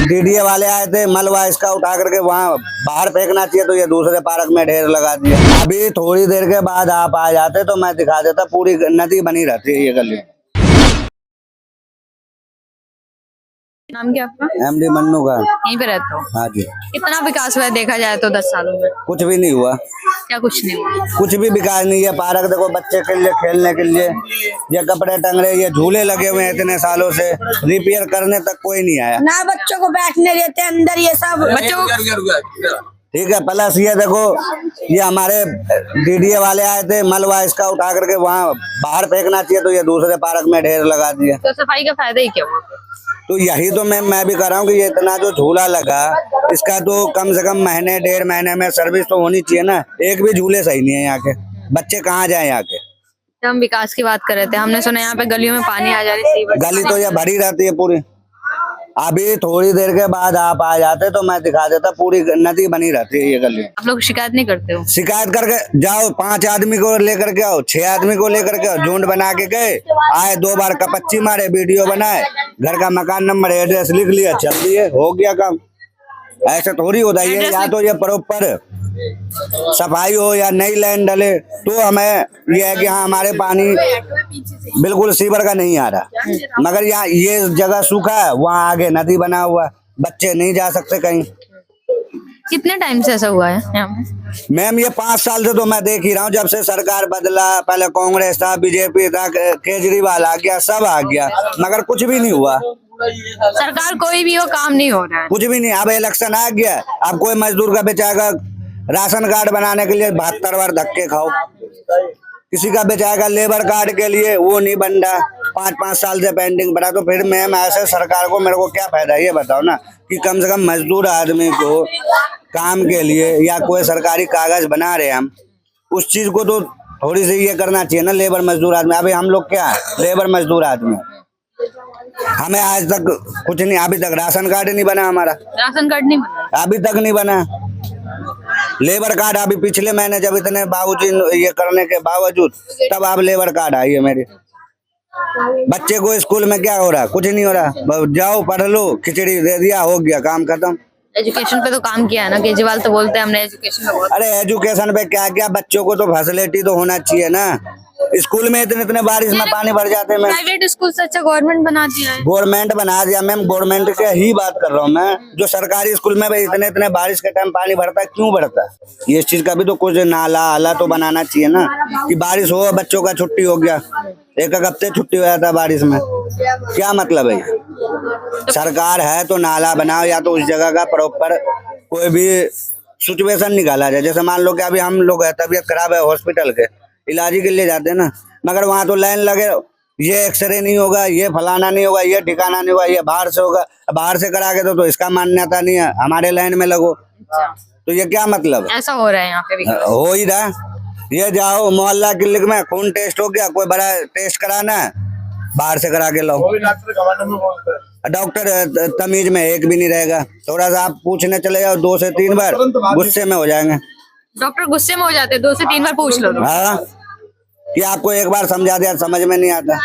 DDA वाले आए थे, मलबा इसका उठा करके वहाँ बाहर फेंकना चाहिए, तो ये दूसरे पार्क में ढेर लगा दिया। अभी थोड़ी देर के बाद आप आ जाते तो मैं दिखा देता, पूरी नदी बनी रहती है ये गली। नाम क्या आपका? एमडी मन्नू का। यहीं पे रहते हो? हाँ जी। कितना विकास हुआ है देखा जाए तो 10 सालों में? कुछ भी नहीं हुआ, क्या कुछ नहीं हुआ? कुछ भी विकास नहीं है। पार्क देखो बच्चे के लिए खेलने के लिए, ये कपड़े टंग रहे, ये झूले लगे हुए हैं इतने सालों से, रिपेयर करने तक कोई नहीं आया ना। बच्चों को बैठने देते अंदर, ये सब बच्चों को ठीक है। प्लस ये देखो, ये हमारे डीडीए वाले आए थे, मलबा इसका उठा करके वहाँ बाहर फेंकना चाहिए, तो ये दूसरे पार्क में ढेर लगा दिया। तो सफाई का फायदा ही क्या हुआ? तो यही तो मैं भी कर रहा हूँ कि ये इतना जो झूला लगा, इसका तो कम से कम महीने 1.5 महीने में सर्विस तो होनी चाहिए ना। एक भी झूले सही नहीं है यहाँ के, बच्चे कहाँ जाए यहाँ के। हम विकास की बात कर रहे थे, हमने सुना यहाँ पे गलियों में पानी आ जा रही है। गली तो ये भरी रहती है पूरी। अभी थोड़ी देर के बाद आप आ जाते तो मैं दिखा देता, पूरी नदी बनी रहती है ये गली। आप लोग शिकायत नहीं करते हो? शिकायत करके जाओ, 5 आदमी को लेकर के आओ, 6 आदमी को लेकर के आओ, झुंड बना के गए, आए 2 बार कपच्ची मारे, वीडियो बनाए, घर का मकान नंबर एड्रेस लिख लिया, चल दिए, हो गया काम। ऐसा थोड़ी होता है। या तो ये प्रॉपर सफाई हो या नई लाइन डले, तो हमें ये है कि हाँ हमारे पानी बिल्कुल सीवर का नहीं आ रहा। मगर यहाँ ये जगह सूखा है, वहाँ आगे नदी बना हुआ, बच्चे नहीं जा सकते कहीं। कितने टाइम से ऐसा हुआ है यहाँ पे? मैम ये 5 साल से तो मैं देख ही रहा हूँ, जब से सरकार बदला, पहले कांग्रेस था, बीजेपी था, केजरीवाल आ गया, सब आ गया, मगर कुछ भी नहीं हुआ। सरकार कोई भी हो, काम नहीं हो रहा है। कुछ भी नहीं। अब इलेक्शन आ गया, अब कोई मजदूर का बेचारा राशन कार्ड बनाने के लिए 72 बार धक्के खाओ, किसी का बेचारा लेबर कार्ड के लिए वो नहीं बन रहा, 5-5 साल से पेंडिंग पड़ा। तो फिर मैम ऐसे सरकार को मेरे को क्या फायदा, ये बताओ ना, कि कम से कम मजदूर आदमी को काम के लिए या कोई सरकारी कागज बना रहे हम, उस चीज को तो थोड़ी सी ये करना चाहिए ना। लेबर मजदूर आदमी, अभी हम लोग क्या लेबर मजदूर आदमी, हमें आज तक कुछ नहीं, अभी तक राशन कार्ड नहीं बना हमारा। राशन कार्ड नहीं बना? अभी तक नहीं बना। लेबर कार्ड अभी पिछले महीने जब इतने बावजूद ये करने के बावजूद, तब आप लेबर कार्ड आई है मेरे। बच्चे को स्कूल में क्या हो रहा, कुछ नहीं हो रहा, जाओ पढ़ लो, खिचड़ी दे दिया, हो गया काम खत्म। एजुकेशन पे तो काम किया है ना, केजरीवाल तो बोलते हैं हमने एजुकेशन पे बहुत। अरे एजुकेशन पे क्या क्या, बच्चों को तो फैसिलिटी तो होना चाहिए ना। स्कूल में इतने बारिश में पानी भर जाते हैं। प्राइवेट स्कूल से अच्छा गवर्नमेंट बना दिया है। गवर्नमेंट बना दिया मैम, गवर्नमेंट की ही बात कर रहा हूँ मैं। जो सरकारी स्कूल में भाई इतने बारिश के टाइम पानी भरता है, क्यों भरता है? ये चीज का भी तो कुछ नाला आला तो बनाना चाहिए ना, कि बारिश हो, बच्चों का छुट्टी हो गया, 1 हफ्ते छुट्टी हो जाता है बारिश में, क्या मतलब है? सरकार है तो नाला बनाओ, या तो उस जगह का प्रॉपर कोई भी सिचुएशन निकाला जाए। जैसे मान लो कि अभी हम लोग है, तबीयत खराब है, हॉस्पिटल के इलाज के लिए जाते हैं ना, मगर वहाँ तो लाइन लगे, ये एक्सरे नहीं होगा, ये फलाना नहीं होगा, ये ठिकाना नहीं होगा, ये बाहर से होगा, बाहर से करा के तो इसका मान्यता नहीं है, हमारे लाइन में लगो। तो ये क्या मतलब है? ऐसा हो रहा है यहाँ पे भी। हो ही रहा। ये जाओ मोहल्ला क्लिनिक में खून टेस्ट हो गया, कोई बड़ा टेस्ट कराना है, बाहर से करा के लो। डॉक्टर तमीज में एक भी नहीं रहेगा। थोड़ा सा आप पूछने चले जाओ 2 से 3 बार, गुस्से में हो जाएंगे। डॉक्टर गुस्से में हो जाते हैं, 2 से 3 बार पूछ लो। हाँ, कि आपको एक बार समझा दिया, समझ में नहीं आता।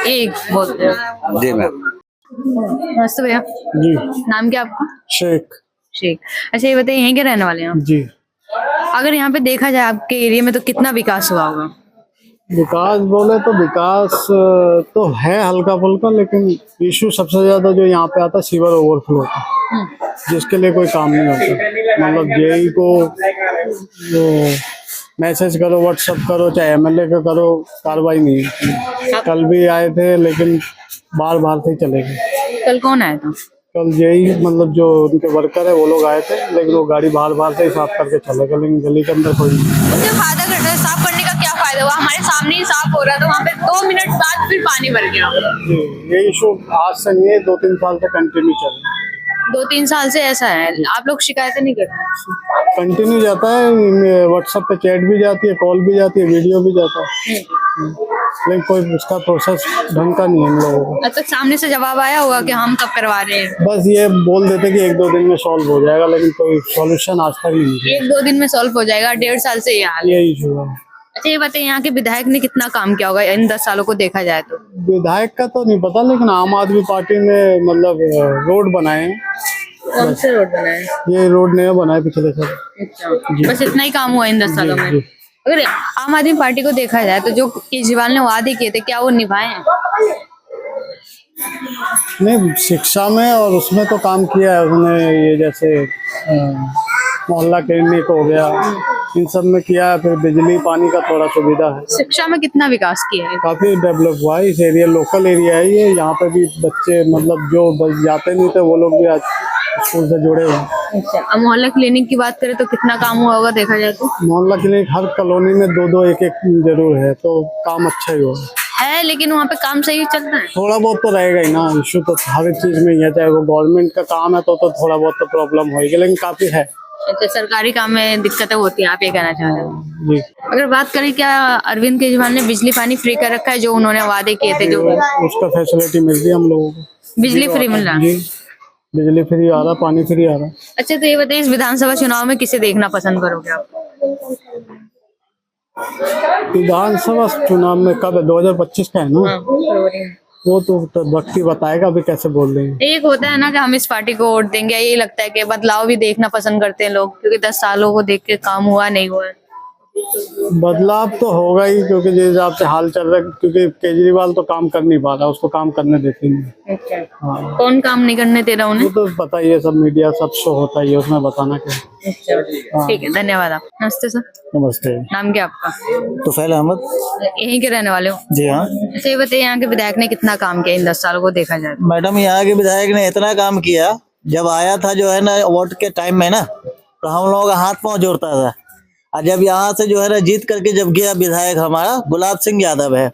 एक बोलते हैं। जी मैम। नमस्ते भैया। जी। नाम क्या आपका? शेख। शेख। अच्छा ये बताइए, यहीं के रहने वाले हैं आप? जी। अगर यहाँ पे देखा जाए आपके एरिया में तो कितना विकास हुआ होगा? विकास बोले तो विकास तो है हल्का फुल्का, लेकिन इशू सबसे ज्यादा जो यहाँ पे आता है सीवर ओवरफ्लो का, जिसके लिए कोई काम नहीं होता। मतलब जेई को मैसेज करो, व्हाट्सएप करो, चाहे एमएलए का करो, कार्रवाई नहीं है। कल भी आए थे, लेकिन बार से ही चले गए। कल कौन आया था? कल जेई मतलब जो उनके वर्कर है वो लोग आए थे, लेकिन वो गाड़ी बाहर से ही साफ करके चले गए, लेकिन गली के अंदर कोई नहीं। उससे फायदा कर रहे, साफ करने का क्या फायदा हुआ? हमारे सामने ही साफ हो रहा था, वहाँ पे 2 मिनट बाद फिर पानी भर गया। ये इशू आज से नहीं है, 2-3 साल से कंटिन्यू चल रहा है। 2-3 साल से ऐसा है। आप लोग शिकायतें नहीं करते? कंटिन्यू जाता है, व्हाट्सएप पे चैट भी जाती है, कॉल भी जाती है, वीडियो भी जाता है, लेकिन कोई उसका प्रोसेस ढंग का नहीं है हम लोगों को। अब तक सामने से जवाब आया होगा कि हम कब करवा रहे हैं? बस ये बोल देते कि 1-2 दिन में सॉल्व हो जाएगा, लेकिन कोई सॉल्यूशन आज तक नहीं है। 1-2 दिन में सॉल्व हो जाएगा? 1.5 साल से ये हाल है। ये इशू है। अच्छा ये बताइए यहाँ के विधायक ने कितना काम किया होगा इन 10 सालों को देखा जाए तो? विधायक का तो नहीं पता, लेकिन आम आदमी पार्टी ने मतलब रोड बनाए हैं। कौन से रोड बनाए? ये रोड नया बनाए पिछले साल। अच्छा बस इतना ही काम हुआ इन 10 सालों में? जी। अगर आम आदमी पार्टी को देखा जाए तो जो केजरीवाल ने वादे किए थे क्या वो निभाए हैं? नहीं, शिक्षा में और उसमें तो काम किया है उसने। ये जैसे मोहल्ला क्लिनिक हो गया, इन सब में किया है। फिर बिजली पानी का थोड़ा सुविधा है। शिक्षा में कितना विकास किया है? काफी डेवलप हुआ है। इस एरिया लोकल एरिया है ये, यहाँ पे भी बच्चे मतलब जो जाते नहीं थे वो लोग भी आज स्कूल से जुड़े हुए हैं। अच्छा अब मोहल्ला क्लिनिक की बात करें तो कितना काम हुआ होगा देखा जाए तो? मोहल्ला क्लिनिक हर कॉलोनी में 2-2 1-1 जरूर है, तो काम अच्छा ही हुआ है, लेकिन वहाँ पे काम सही चलता है? थोड़ा बहुत तो रहेगा ही ना। इशू तो हर चीज में ही है, चाहे वो गवर्नमेंट का काम है तो थोड़ा बहुत तो प्रॉब्लम होगी, लेकिन काफी है। अच्छा सरकारी काम में दिक्कतें होती हैं, आप ये कहना चाह रहे हो? जी। अगर बात करें क्या अरविंद केजरीवाल ने बिजली पानी फ्री कर रखा है जो उन्होंने वादे किए थे? जो उसका फैसिलिटी मिल रही है हम लोगों को। बिजली फ्री मिल रहा है? जी, बिजली फ्री आ रहा, पानी फ्री आ रहा। अच्छा तो ये बताइए इस विधानसभा चुनाव में किसे देखना पसंद करोगे आप? विधानसभा चुनाव में कब है? 2025 का है ना? वो तो वक्त ही बताएगा, अभी कैसे बोल रहे हैं। एक होता है ना कि हम इस पार्टी को वोट देंगे, यही लगता है कि बदलाव भी देखना पसंद करते हैं लोग, क्योंकि 10 सालों को देख के काम हुआ नहीं हुआ है। बदलाव तो होगा ही, क्योंकि जिस हिसाब से हाल चल रहा है, क्योंकि केजरीवाल तो काम कर नहीं पा रहा, उसको काम करने देते नहीं। अच्छा हाँ, कौन काम नहीं करने दे रहा वो उन्हें? तो पता ही है, सब मीडिया सब शो होता ही है, उसमें बताना क्या। अच्छा ठीक है, धन्यवाद। आप नमस्ते सर, नमस्ते। नाम क्या आपका? तुफैल अहमद। यहीं के रहने वाले हो? जी हाँ अच्छा ये बताइए यहाँ के विधायक ने कितना काम किया इन 10 सालों को देखा जाए तो? मैडम, यहाँ के विधायक ने इतना काम किया, जब आया था जो है ना वोट के टाइम में ना, तो हम लोगों का हाथ पांव जोड़ता था। और जब यहाँ से जो है ना जीत करके जब गया विधायक, हमारा गुलाब सिंह यादव है,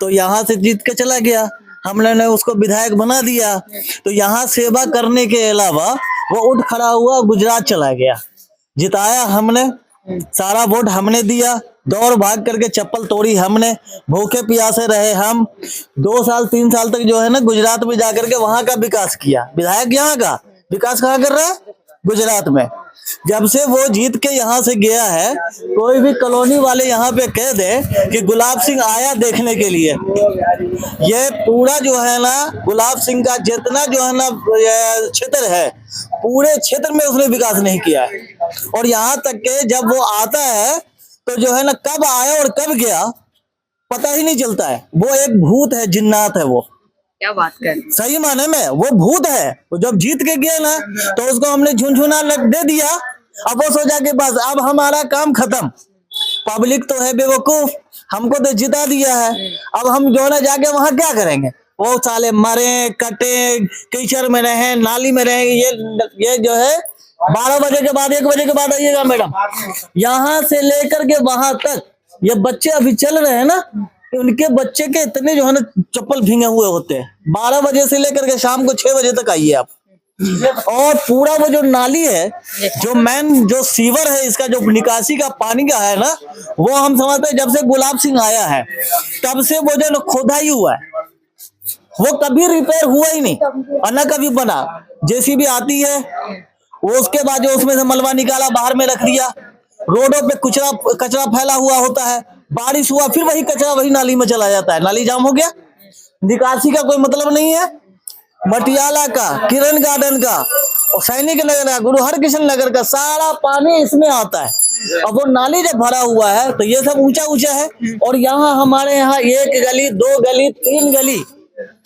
तो यहाँ से जीत के चला गया, हमने ने उसको विधायक बना दिया। तो यहाँ सेवा करने के अलावा वो उठ खड़ा हुआ, गुजरात चला गया, जिताया हमने, सारा वोट हमने दिया, दौड़ भाग करके चप्पल तोड़ी हमने, भूखे प्यासे रहे हम 2 साल 3 साल तक जो है ना गुजरात में जाकर के वहां का विकास किया। विधायक यहाँ का विकास कहाँ कर रहा है? गुजरात में। जब से वो जीत के यहाँ से गया है, कोई भी कॉलोनी वाले यहाँ पे कह दे कि गुलाब सिंह आया देखने के लिए, ये पूरा जो है ना गुलाब सिंह का जितना जो है ना क्षेत्र है, पूरे क्षेत्र में उसने विकास नहीं किया है। और यहाँ तक के जब वो आता है तो जो है ना कब आया और कब गया पता ही नहीं चलता है। वो एक भूत है, जिन्नात है वो। क्या बात कर? सही माने में वो भूत है। वो जब जीत के गया ना तो उसको हमने झुनझुना दे दिया। अब वो सोचा कि बस अब हमारा काम खत्म, पब्लिक तो है बेवकूफ, हमको तो जिता दिया है, अब हम जो है ना जाके वहां क्या करेंगे? वो साले मरे कटे कीचड़ में रहे, नाली में रहे। ये जो है 12 बजे के बाद 1 बजे के बाद आइएगा मैडम, यहाँ से लेकर के वहां तक ये बच्चे अभी चल रहे हैं ना, उनके बच्चे के इतने जो है ना चप्पल भींगे हुए होते हैं। 12 बजे से लेकर के शाम को 6 बजे तक आइए आप। और पूरा वो जो नाली है, जो मेन जो सीवर है, इसका जो निकासी का पानी का है ना, वो हम समझते हैं जब से गुलाब सिंह आया है तब से वो जो खोदा ही हुआ है, वो कभी रिपेयर हुआ ही नहीं और न कभी बना। जेसीबी आती है, वो उसके बाद जो उसमें से मलबा निकाला बाहर में रख दिया, रोडों पे कचरा फैला हुआ होता है, बारिश हुआ फिर वही कचरा वही नाली में चला जाता है, नाली जाम हो गया, निकासी का कोई मतलब नहीं है। मटियाला का, किरण गार्डन का और सैनिक नगर का, गुरु हरकृष्ण नगर का सारा पानी इसमें आता है। अब वो नाली जब भरा हुआ है तो ये सब ऊंचा ऊंचा है। और यहाँ हमारे यहाँ 1 गली 2 गली 3 गली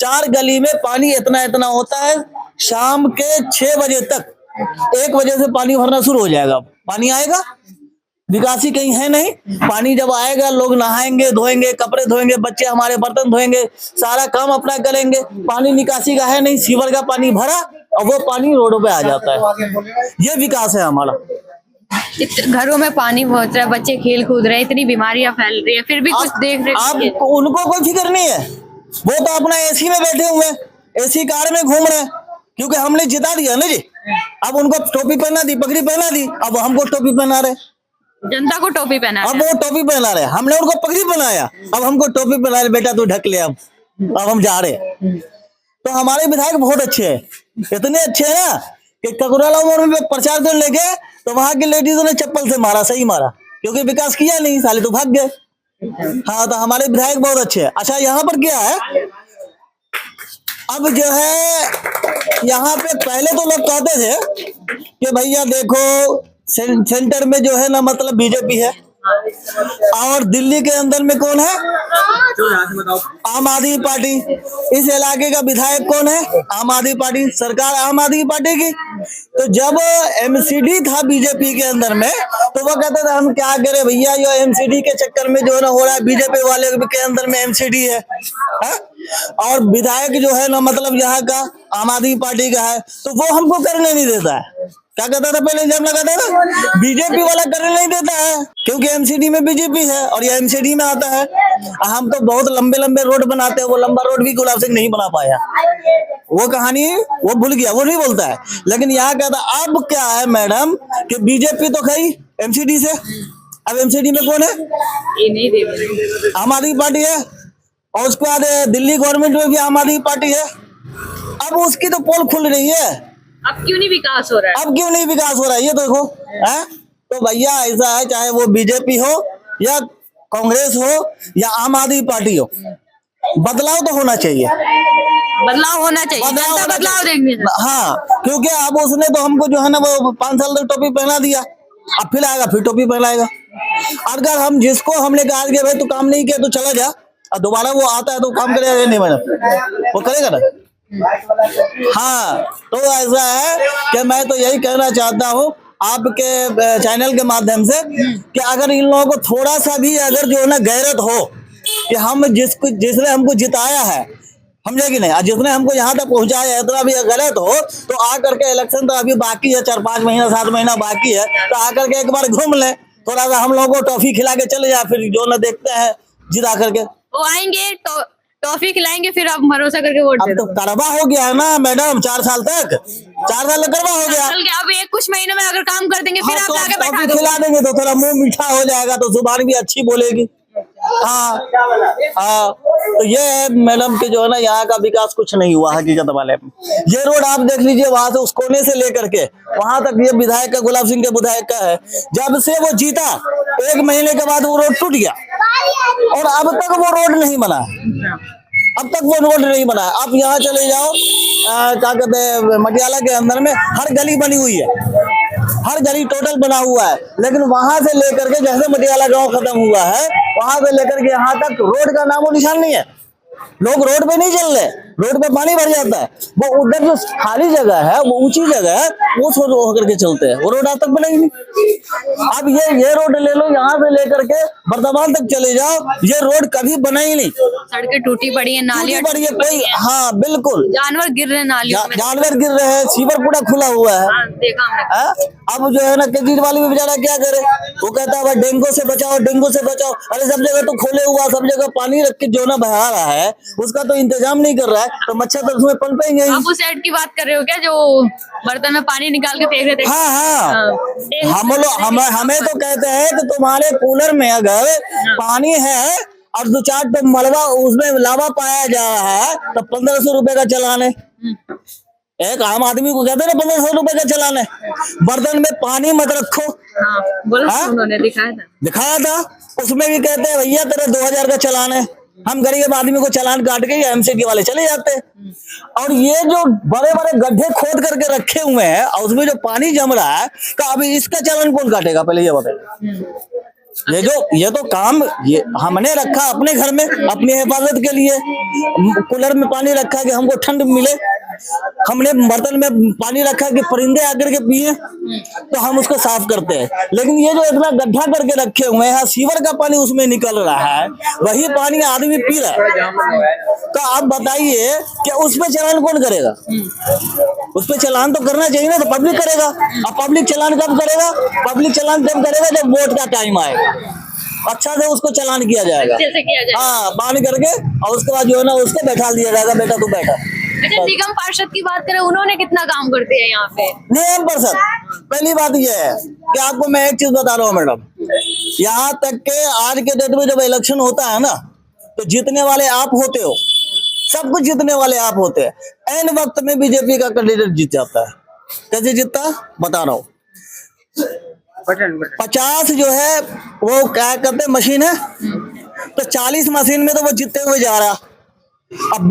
4 गली में पानी इतना इतना होता है। शाम के 6 बजे तक 1 बजे से पानी भरना शुरू हो जाएगा। पानी आएगा, विकासी कहीं है नहीं। पानी जब आएगा लोग नहाएंगे, धोएंगे, कपड़े धोएंगे, बच्चे हमारे बर्तन धोएंगे, सारा काम अपना करेंगे। पानी निकासी का है नहीं, सीवर का पानी भरा और वो पानी रोडों पे आ जाता है। ये विकास है हमारा। घरों में पानी पहुंच रहा है, बच्चे खेल कूद रहे हैं, इतनी बीमारियां फैल रही है, फिर भी कुछ देख रहे। उनको कोई फिक्र नहीं है, वो तो अपना एसी में बैठे हुए, एसी कार में घूम रहे हैं, क्योंकि हमने जिता दिया ना जी। अब उनको टोपी पहना दी, पगड़ी पहना दी, अब हमको टोपी पहना रहे, जनता को टोपी पहना, अब वो टोपी पहना रहे। हमने उनको पगड़ी पहनाया, अब हमको टोपी पहना रहे, बेटा तू ढक ले, अब हम जा रहे। तो हमारे विधायक बहुत अच्छे हैं, इतने अच्छे हैं ना कि ककुराला उम्र में प्रचार करने लेके तो वहां की लेडीजों ने चप्पल से मारा, सही मारा, क्योंकि विकास किया नहीं, साले तो भाग गए। हाँ, तो हमारे विधायक बहुत अच्छे हैं। अच्छा, यहाँ पर क्या है, अब जो है यहाँ पे पहले तो लोग कहते थे कि भैया देखो सेंटर में जो है ना मतलब बीजेपी है, और दिल्ली के अंदर में कौन है, आम आदमी पार्टी। इस इलाके का विधायक कौन है, आम आदमी पार्टी, सरकार आम आदमी पार्टी की। तो जब एमसीडी था बीजेपी के अंदर में, तो वो कहते थे हम क्या करें भैया, ये एमसीडी के चक्कर में जो है ना हो रहा है, बीजेपी वाले के अंदर में एमसीडी है, और विधायक जो है ना मतलब यहाँ का आम आदमी पार्टी का है, तो वो हमको करने नहीं देता है। क्या कहता था पहले जब लगाता था, बीजेपी वाला करने नहीं देता है, क्योंकि एमसीडी में बीजेपी है और ये एमसीडी में आता है। हम तो बहुत लंबे लंबे रोड बनाते हैं, वो लंबा रोड भी गुलाब सिंह नहीं बना पाया, वो कहानी वो भूल गया, वो नहीं बोलता है। लेकिन यहाँ कहता अब क्या है मैडम कि बीजेपी तो गई एमसीडी से, अब एमसीडी में कौन है, आम आदमी पार्टी है, और उसके बाद दिल्ली गवर्नमेंट में भी आम आदमी पार्टी है। अब उसकी तो पोल खुल रही है, अब क्यों नहीं विकास हो रहा है, अब क्यों नहीं विकास हो रहा है, ये देखो है। तो भैया ऐसा है, चाहे वो बीजेपी हो या कांग्रेस हो या आम आदमी पार्टी हो, बदलाव तो होना चाहिए, बदलाव होना चाहिए, बदलाव देखने से। हाँ, क्योंकि अब उसने तो हमको जो है ना वो 5 साल तक टोपी पहना दिया, अब फिर आएगा फिर टोपी पहनाएगा। अगर हम जिसको हमने कहा कि भाई तू काम नहीं किया तो चला जा, और दोबारा वो आता है तो काम करेगा नहीं मैडम, वो करेगा ना। हाँ, तो ऐसा है कि मैं तो यही कहना चाहता हूँ आपके चैनल के माध्यम से कि अगर इन लोगों को थोड़ा सा भी अगर जो है ना गैरत हो कि हम जिसने हमको जिताया है, समझे कि नहीं, जिसने हमको यहाँ तक पहुँचाया है, इतना भी गलत हो तो आकर के इलेक्शन तो अभी बाकी है, 4-5 महीना 7 महीना बाकी है, तो आकर के एक बार घूम ले, थोड़ा सा हम लोगों को टॉफी खिला के चले जाए, फिर जो ना देखते हैं जिता करके। वो आएंगे तो टॉफी खिलाएंगे, फिर आप भरोसा करके वोट अब दे तो दो। करवा हो गया है ना मैडम, 4 साल तक करवा हो गया। अब एक कुछ महीने में अगर काम कर देंगे फिर हाँ, आप तो लाके बैठा टॉफी दो। खिला देंगे तो थोड़ा मुंह मीठा हो जाएगा, तो जुबान भी अच्छी बोलेगी। हाँ हाँ, तो ये है मैडम कि जो है ना यहाँ का विकास कुछ नहीं हुआ हकीकत वाले। ये रोड आप देख लीजिए, वहां से उस कोने से लेकर के वहां तक, ये विधायक का गुलाब सिंह के विधायक का है। जब से वो जीता 1 महीने के बाद वो रोड टूट गया, और अब तक वो रोड नहीं बना, अब तक वो रोड नहीं बना। आप यहाँ चले जाओ, क्या कहते हैं, मटियाला के अंदर में हर गली बनी हुई है, हर गली टोटल बना हुआ है, लेकिन वहां से लेकर के जैसे मटियाला गांव खत्म हुआ है, वहां से लेकर के यहाँ तक रोड का नामो निशान नहीं है। लोग रोड पे नहीं चल रहे, रोड पे पानी भर जाता है, वो उधर जो खाली जगह है, वो ऊंची जगह है, वो होकर के चलते हैं, वो रोड आज तक बनेगी नहीं। अब ये रोड ले लो, यहाँ से लेकर के वर्धमान तक चले जाओ, ये रोड कभी बना ही नहीं, सड़कें टूटी पड़ी है, नालियां टूटी पड़ी है कोई। हाँ बिल्कुल, जानवर गिर रहे हैं नालियों में, जानवर गिर रहे हैं, सीवर पूरा खुला हुआ है। हाँ, देखा हमने। अब जो है ना केजरीवाल भी बेचारा क्या करे, वो कहता है डेंगू से बचाओ, डेंगू से बचाओ। अरे सब जगह तो खोले हुआ, सब जगह पानी रख के जो ना बहा रहा है, उसका तो इंतजाम नहीं कर रहा है, तो मच्छर तो उसमें पनपेंगे ही। आप उस साइड की बात कर रहे हो क्या, जो बर्तन में पानी निकाल के फेंक रहे थे? हाँ हाँ, हमें तो कहते हैं कि तुम्हारे कूलर में अगर पानी है और 2-4 तो मलबा उसमें लावा पाया जा रहा है, तो 1500 रुपए का चालान है। एक आम आदमी को कहते हैं ना 1500 रुपए का चालान है। बर्तन में पानी मत रखो, बोला उन्होंने दिखाया था, उसमें भी कहते हैं भैया तेरा 2000 का चालान है। हम गरीब आदमी को चालान काट के एमसीडी वाले चले जाते हैं। और ये जो बड़े बड़े गड्ढे खोद करके रखे हुए हैं और उसमें जो पानी जम रहा है, तो अभी इसका चालान कौन काटेगा, पहले ये बताइए। ये तो काम ये हमने रखा अपने घर में अपनी हिफाजत के लिए, कूलर में पानी रखा कि हमको ठंड मिले, हमने बर्तन में पानी रखा कि परिंदे आकर के पिए, तो हम उसको साफ करते हैं। लेकिन ये जो इतना गड्ढा करके रखे हुए हैं, सीवर का पानी उसमें निकल रहा है, वही पानी आदमी पी रहा है। तो आप बताइए कि उस पे चालान कौन करेगा? उस पे चालान तो करना चाहिए ना, तो पब्लिक करेगा। अब पब्लिक चालान कब करेगा? पब्लिक चालान तब करेगा जब वोट का टाइम आएगा, अच्छा से उसको चालान किया जाएगा, हाँ बांध करके, और उसके बाद जो है ना उसको बैठा दिया जाएगा, बेटा तू बैठा। अच्छा, निगम पार्षद की बात करें, उन्होंने कितना काम करते हैं यहाँ पे? निगम पार्षद, पहली बात यह है कि आपको मैं एक चीज बता रहा हूँ मैडम, यहाँ तक के आज के डेट में जब इलेक्शन होता है ना, तो जीतने वाले आप होते हो, सब कुछ जीतने वाले आप होते हैं। एन वक्त में बीजेपी का कैंडिडेट जीत जाता है। कैसे जीतता बता रहा हूँ। 50 जो है वो क्या करते मशीन है, तो 40 मशीन में तो वो जीतते हुए जा रहा। अब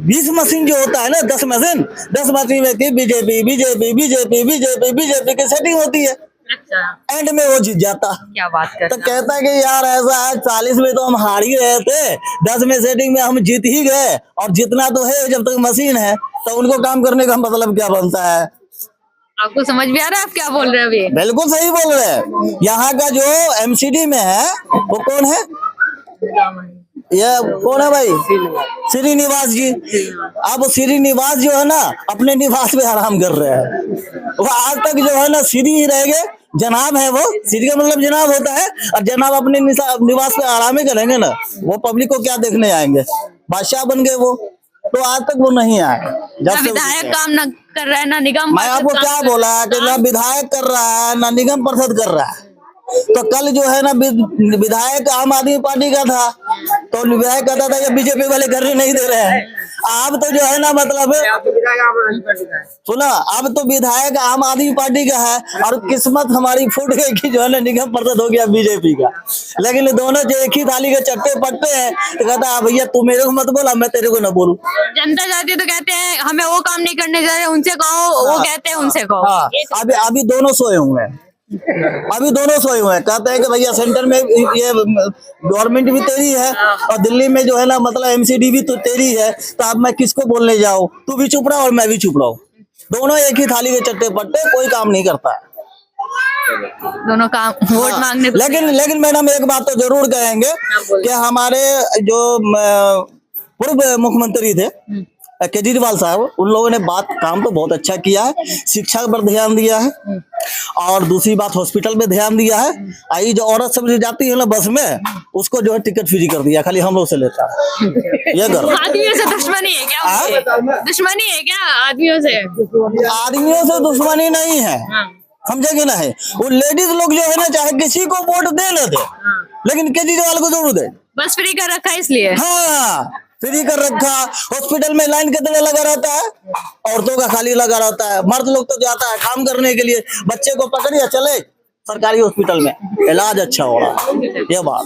20 मशीन जो होता है ना, 10 मशीन में की BJP BJP BJP BJP BJP की सेटिंग होती है, अच्छा एंड में वो जीत जाता। क्या बात कर तो कहता है कि यार ऐसा है, 40 में तो हम हार ही रहे थे, 10 में सेटिंग में हम जीत ही गए, और जितना तो है जब तक मशीन है, तो उनको काम करने का मतलब क्या बनता है। आपको समझ में आ रहा है आप क्या बोल रहे हैं अभी? बिल्कुल सही बोल रहे हैं। यहाँ का जो एमसीडी में है वो कौन है, ये कौन है भाई, श्रीनिवास जी। अब श्रीनिवास जो है ना अपने निवास में आराम कर रहे हैं। वो आज तक जो है ना श्री ही रह गए, जनाब है वो, श्री का मतलब जनाब होता है, और जनाब अपने निवास पे आराम ही करेंगे ना, वो पब्लिक को क्या देखने आएंगे, बादशाह बन गए वो। तो आज तक वो नहीं आए। ना विधायक काम ना कर रहा है, ना निगम मैं आपको क्या बोला कि ना विधायक कर रहा है ना निगम पार्षद कर रहा है। तो कल जो है ना विधायक आम आदमी पार्टी का था, तो विधायक कहता था ये बीजेपी वाले करने नहीं दे रहे हैं। अब तो जो है ना मतलब सुना, अब तो विधायक आम आदमी पार्टी का है, और किस्मत हमारी फूट गई कि जो है ना निगम पार्षद हो गया बीजेपी का। लेकिन दोनों जो एक ही थाली के चट्टे पट्टे हैं, तो कहता है भैया तू मेरे को मत बोला, मैं तेरे को न बोलूं। जनता जाती है तो कहते हैं हमें वो काम नहीं करने जा रहे, उनसे कहो, वो कहते हैं उनसे कहो। हाँ, अभी दोनों सोए हुए हैं, कहते हैं कि भैया सेंटर में ये गवर्नमेंट भी तेरी है, और दिल्ली में जो है ना मतलब एमसीडी भी तो तेरी है, तो अब मैं किसको बोलने जाऊं, तू भी चुप रहा और मैं भी चुप रहा हूं। दोनों एक ही थाली के चट्टे पट्टे, कोई काम नहीं करता है। दोनों काम वोट मांगने। लेकिन मैडम एक बात तो जरूर कहेंगे कि हमारे जो पूर्व मुख्यमंत्री थे केजरीवाल साहब, उन लोगों ने काम तो बहुत अच्छा किया है, शिक्षा पर ध्यान दिया है, और दूसरी बात हॉस्पिटल में ध्यान दिया है। आई जो औरत सब जो जाती है ना बस में, उसको जो है टिकट फ्री कर दिया, खाली हम लोग से लेता है। ये करो। आदमियों से दुश्मनी है क्या उनसे? दुश्मनी है क्या आदमियों से? आदमियों से दुश्मनी नहीं है, समझे कि नहीं। वो लेडीज लोग जो है ना चाहे किसी को वोट दे न दे, लेकिन केजरीवाल को जरूर दे। बस फ्री कर रखा है इसलिए। हाँ, फ्री कर रखा। हॉस्पिटल में लाइन कितने लगा रहता है, औरतों का खाली लगा रहता है, मर्द लोग तो जाता है काम करने के लिए, बच्चे को पकड़िए चले सरकारी हॉस्पिटल में, इलाज अच्छा हो रहा है। ये बात